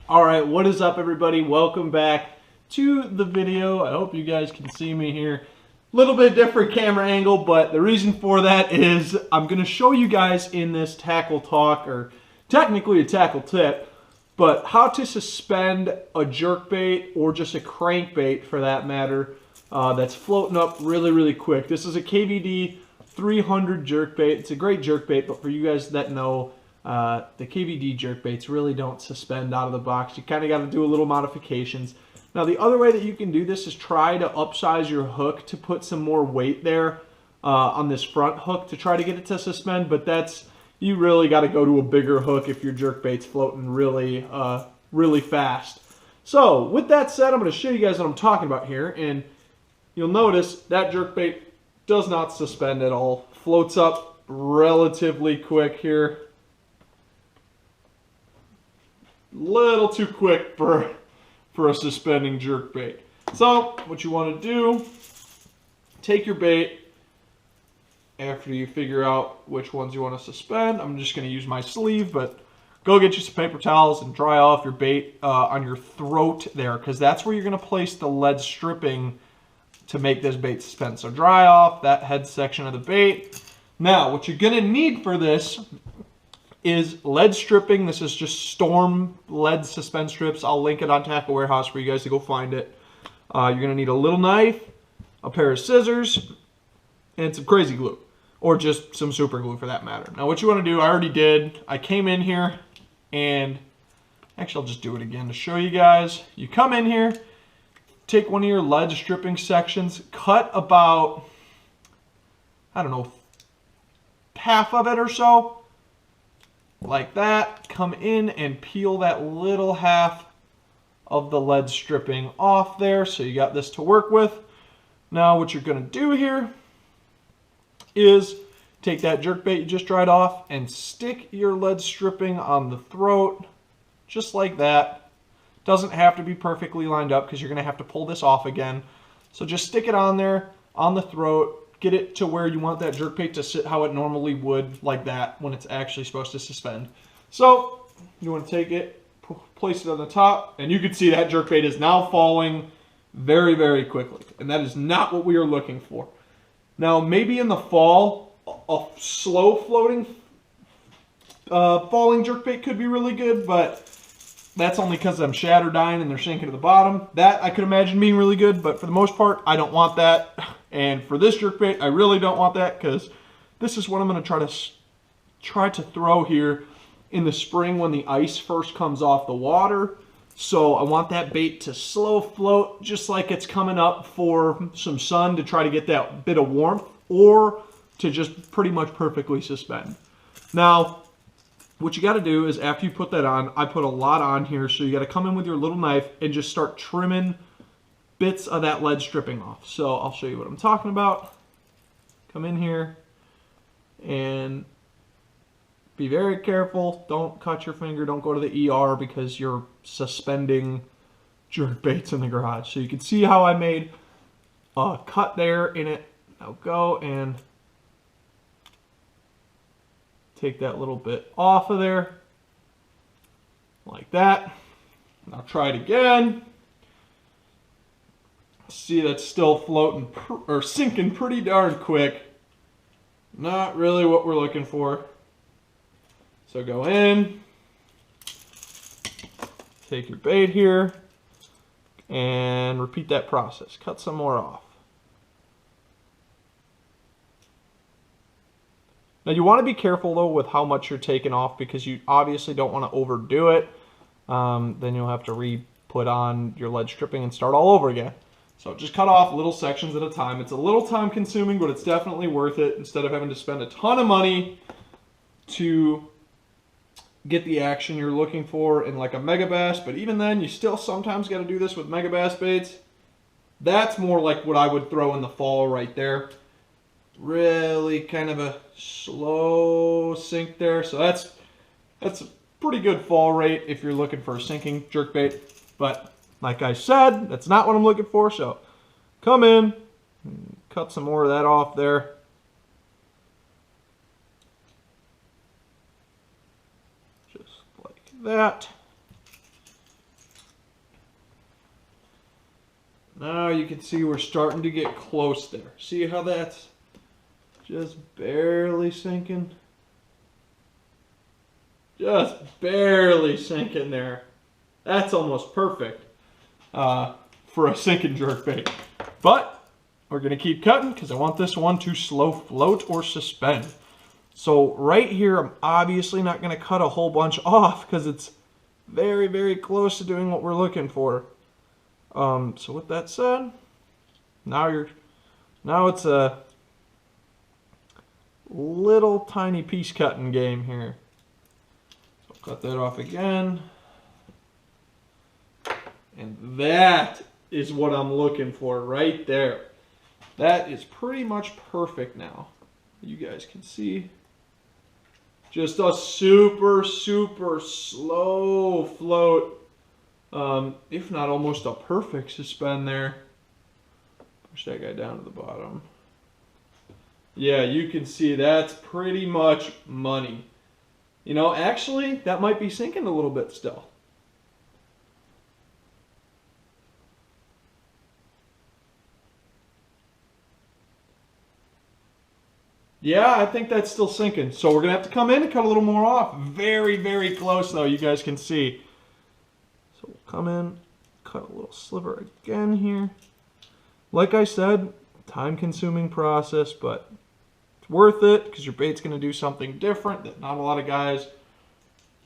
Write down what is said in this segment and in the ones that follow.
All right, what is up, everybody? Welcome back to the video. I hope you guys can see me here. Little bit different camera angle, but the reason for that is I'm going to show you guys in this tackle talk, or technically a tackle tip, but how to suspend a jerkbait or just a crankbait for that matter that's floating up really quick. This is a KVD 300 jerkbait. It's a great jerkbait, but for you guys that know, the KVD jerkbaits really don't suspend out of the box. You kind of got to do a little modifications. Now, the other way that you can do this is try to upsize your hook to put some more weight there on this front hook to try to get it to suspend, but you really got to go to a bigger hook if your jerkbait's floating really fast. So, with that said, I'm going to show you guys what I'm talking about here, and you'll notice that jerkbait does not suspend at all. Floats up relatively quick here. Little too quick for a suspending jerkbait. So what you want to do, take your bait after you figure out which ones you want to suspend. I'm just going to use my sleeve, but go get you some paper towels and dry off your bait on your throat there, because that's where you're going to place the lead stripping to make this bait suspend. So dry off that head section of the bait. Now what you're going to need for this is lead stripping. This is just Storm lead suspend strips. I'll link it on Tackle Warehouse for you guys to go find it. You're going to need a little knife, a pair of scissors, and some crazy glue, or just some super glue for that matter. Now what you want to do, I already did. I came in here and actually I'll just do it again to show you guys. You come in here, take one of your lead stripping sections, cut about, I don't know, half of it or so, like that. Come in and peel that little half of the lead stripping off there, so you got this to work with. Now what you're going to do here is take that jerkbait you just dried off and stick your lead stripping on the throat, just like that. Doesn't have to be perfectly lined up because you're going to have to pull this off again. So just stick it on there, on the throat. Get it to where you want that jerkbait to sit how it normally would, like that, when it's actually supposed to suspend. So you want to take it, place it on the top, and you can see that jerkbait is now falling very quickly. And that is not what we are looking for. Now, maybe in the fall, a slow floating falling jerkbait could be really good, but that's only because I'm shatter dying and they're sinking to the bottom. That I could imagine being really good, but for the most part, I don't want that. And for this jerkbait, I really don't want that, because this is what I'm going to try to throw here in the spring when the ice first comes off the water. So I want that bait to slow float just like it's coming up for some sun to try to get that bit of warmth, or to just pretty much perfectly suspend. Now, what you got to do is after you put that on, I put a lot on here, so you got to come in with your little knife and just start trimming bits of that lead stripping off. So I'll show you what I'm talking about. Come in here and be very careful. Don't cut your finger. Don't go to the ER because you're suspending jerkbaits in the garage. So you can see how I made a cut there in it. Now go and take that little bit off of there, like that. Now try it again. See, that's still floating or sinking pretty darn quick. Not really what we're looking for. So go in, take your bait here, and repeat that process. Cut some more off. Now you want to be careful though with how much you're taking off, because you obviously don't want to overdo it. Then you'll have to re-put on your lead stripping and start all over again. So just cut off little sections at a time. It's a little time consuming, but it's definitely worth it instead of having to spend a ton of money to get the action you're looking for in like a megabass. But even then, you still sometimes got to do this with megabass baits. That's more like what I would throw in the fall right there. Really kind of a slow sink there. So that's a pretty good fall rate if you're looking for a sinking jerkbait. But like I said, that's not what I'm looking for. So come in, cut some more of that off there. Just like that. Now you can see we're starting to get close there. See how that's just barely sinking? Just barely sinking there. That's almost perfect for a sinking jerkbait. But we're going to keep cutting because I want this one to slow float or suspend. So right here, I'm obviously not going to cut a whole bunch off because it's very, very close to doing what we're looking for. So with that said, now it's a little tiny piece cutting game here. So cut that off again. And that is what I'm looking for right there. That is pretty much perfect now. You guys can see. Just a super, super slow float. If not almost a perfect suspend there. Push that guy down to the bottom. Yeah, you can see that's pretty much money. You know, actually, that might be sinking a little bit still. Yeah, I think that's still sinking. So we're going to have to come in and cut a little more off. Very, very close, though, you guys can see. So we'll come in, cut a little sliver again here. Like I said, time-consuming process, but it's worth it because your bait's going to do something different that not a lot of guys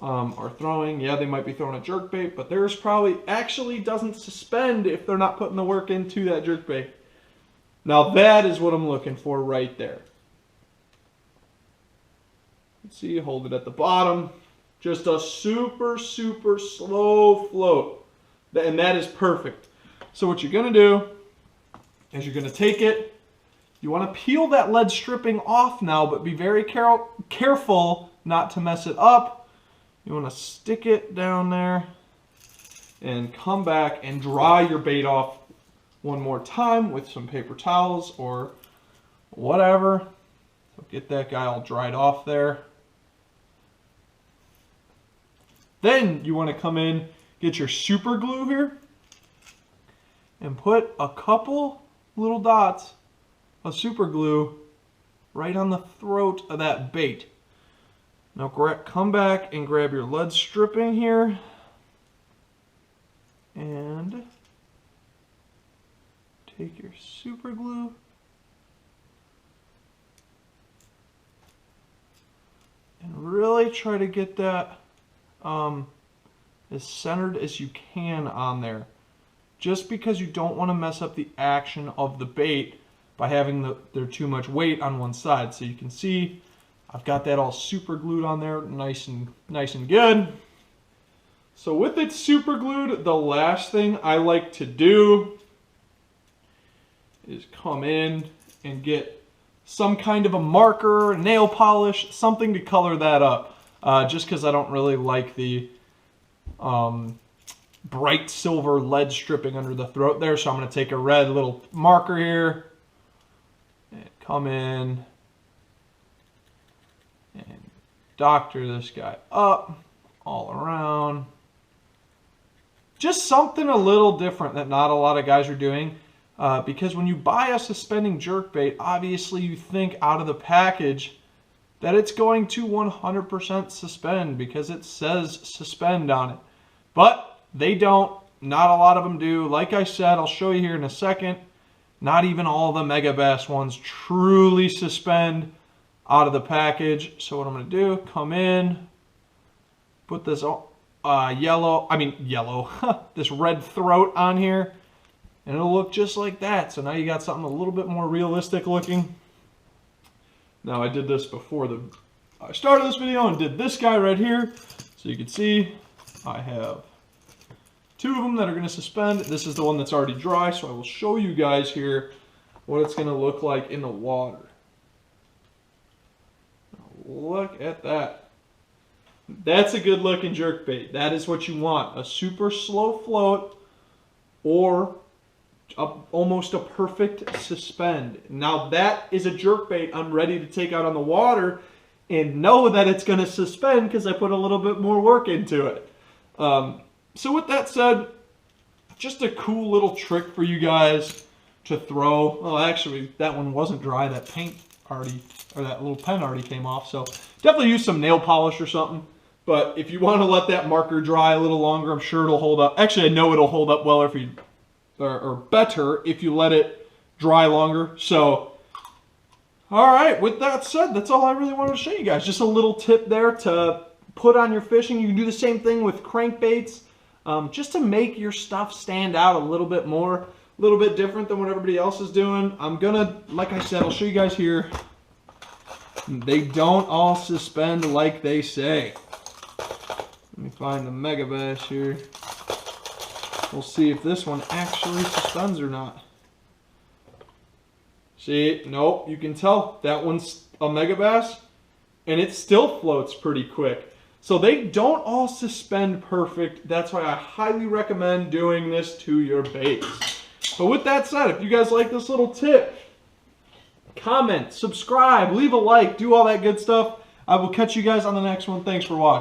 are throwing. Yeah, they might be throwing a jerkbait, but theirs probably actually doesn't suspend if they're not putting the work into that jerkbait. Now that is what I'm looking for right there. See, hold it at the bottom. Just a super, super slow float. And that is perfect. So what you're going to do is you're going to take it. You want to peel that lead stripping off now, but be very careful not to mess it up. You want to stick it down there and come back and dry your bait off one more time with some paper towels or whatever. So get that guy all dried off there. Then you want to come in, get your super glue here, and put a couple little dots of super glue right on the throat of that bait. Now come back and grab your lead stripping here, and take your super glue, and really try to get that as centered as you can on there, just because you don't want to mess up the action of the bait by having there too much weight on one side. So you can see I've got that all super glued on there, nice and good. So with it super glued, the last thing I like to do is come in and get some kind of a marker, nail polish, something to color that up. Just because I don't really like the bright silver lead stripping under the throat there. So I'm going to take a red little marker here and come in and doctor this guy up all around. Just something a little different that not a lot of guys are doing. Because when you buy a suspending jerkbait, obviously you think out of the package that it's going to 100% suspend because it says suspend on it. But they don't. Not a lot of them do. Like I said, I'll show you here in a second, not even all the Mega Bass ones truly suspend out of the package. So what I'm going to do, come in, put this this red throat on here, and it'll look just like that. So now you got something a little bit more realistic looking. Now I did this before I started this video and did this guy right here. So you can see I have two of them that are going to suspend. This is the one that's already dry, so I will show you guys here what it's going to look like in the water. Now look at that. That's a good looking jerkbait. That is what you want. A super slow float or almost a perfect suspend. Now that is a jerkbait I'm ready to take out on the water and know that it's going to suspend because I put a little bit more work into it. So with that said, just a cool little trick for you guys to throw. Well, actually, that one wasn't dry. That paint already, or that little pen already came off. So definitely use some nail polish or something. But if you want to let that marker dry a little longer, I'm sure it'll hold up. Actually, I know it'll hold up well if you, or better if you let it dry longer. So, all right, with that said, that's all I really wanted to show you guys. Just a little tip there to put on your fishing. You can do the same thing with crankbaits, just to make your stuff stand out a little bit more, a little bit different than what everybody else is doing. I'm gonna, like I said, I'll show you guys here. They don't all suspend like they say. Let me find the mega bass here. We'll see if this one actually suspends or not. See, nope, you can tell that one's a mega bass and it still floats pretty quick. So they don't all suspend perfect. That's why I highly recommend doing this to your baits. But with that said, if you guys like this little tip, comment, subscribe, leave a like, do all that good stuff. I will catch you guys on the next one. Thanks for watching.